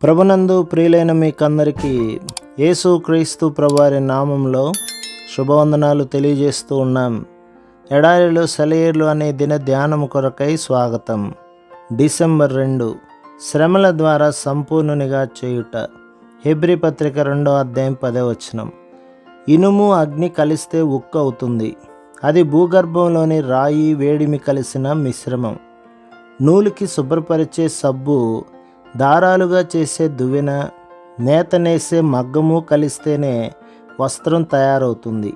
ప్రభునందు ప్రియులైన మీకందరికీ యేసుక్రీస్తు ప్రభువారి నామంలో శుభవందనాలు తెలియజేస్తూ ఉన్నాం. ఎడారిలో సెలయేర్లు అనే దిన ధ్యానము కొరకై స్వాగతం. డిసెంబర్ 2 శ్రమల ద్వారా సంపూర్ణునిగా చేయుట. హెబ్రీ పత్రిక 2వ అధ్యాయం 10వ వచనం. ఇనుము అగ్ని కలిస్తే ఉక్కు అవుతుంది. అది భూగర్భంలోని రాయి వేడిమి కలిసిన మిశ్రమం. నూలుకి శుభ్రపరిచే సబ్బు, దారాలుగా చేసే దువ్వెన, నేతనేసే మగ్గము కలిస్తేనే వస్త్రం తయారవుతుంది.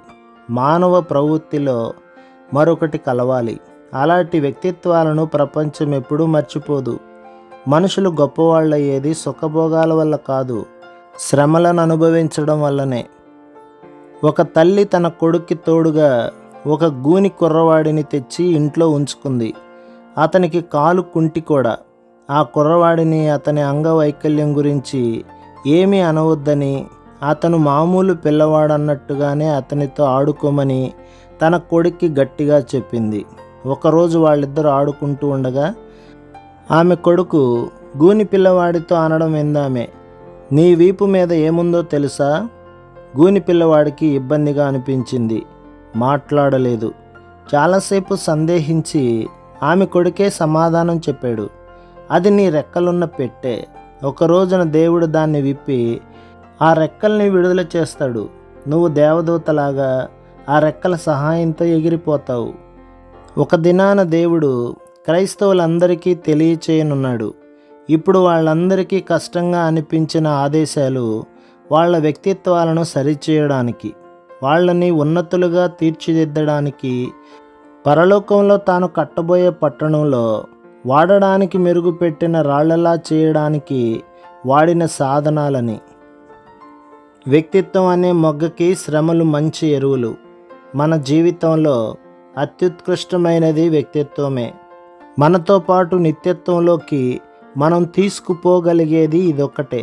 మానవ ప్రవృత్తిలో మరొకటి కలవాలి. అలాంటి వ్యక్తిత్వాలను ప్రపంచం ఎప్పుడూ మర్చిపోదు. మనుషులు గొప్పవాళ్ళయ్యేది సుఖభోగాల వల్ల కాదు, శ్రమలను అనుభవించడం వల్లనే. ఒక తల్లి తన కొడుక్కి తోడుగా ఒక గూని కుర్రవాడిని తెచ్చి ఇంట్లో ఉంచుకుంది. అతనికి కాలు కుంటి కూడా. ఆ కుర్రవాడిని అతని అంగవైకల్యం గురించి ఏమీ అనవద్దని, అతను మామూలు పిల్లవాడన్నట్టుగానే అతనితో ఆడుకోమని తన కొడుక్కి గట్టిగా చెప్పింది. ఒకరోజు వాళ్ళిద్దరూ ఆడుకుంటూ ఉండగా ఆమె కొడుకు గూని పిల్లవాడితో అనడం విందామె, నీ వీపు మీద ఏముందో తెలుసా? గూని పిల్లవాడికి ఇబ్బందిగా అనిపించింది. మాట్లాడలేదు. చాలాసేపు సందేహించి ఆమె కొడుకే సమాధానం చెప్పాడు, అది నీ రెక్కలున్న పెట్టె. ఒక రోజున దేవుడు దాన్ని విప్పి ఆ రెక్కల్ని విడుదల చేస్తాడు. నువ్వు దేవదూతలాగా ఆ రెక్కల సహాయంతో ఎగిరిపోతావు. ఒక దినాన దేవుడు క్రైస్తవులందరికీ తెలియచేయనున్నాడు. ఇప్పుడు వాళ్ళందరికీ కష్టంగా అనిపించిన ఆదేశాలు వాళ్ళ వ్యక్తిత్వాలను సరిచేయడానికి, వాళ్ళని ఉన్నతులుగా తీర్చిదిద్దడానికి, పరలోకంలో తాను కట్టబోయే పట్టణంలో వాడడానికి మెరుగుపెట్టిన రాళ్లలా చేయడానికి వాడిన సాధనాలని. వ్యక్తిత్వం అనే మొగ్గకి శ్రమలు మంచి ఎరువులు. మన జీవితంలో అత్యుత్కృష్టమైనది వ్యక్తిత్వమే. మనతో పాటు నిత్యత్వంలోకి మనం తీసుకుపోగలిగేది ఇదొక్కటే.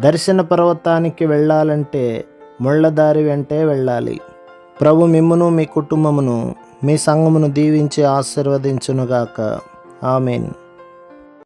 దర్శన పర్వతానికి వెళ్ళాలంటే ముళ్ళదారి వెంటే వెళ్ళాలి. ప్రభు మిమ్మును, మీ కుటుంబమును, మీ సంఘమును దీవించి ఆశీర్వదించునుగాక. ఆమేన్.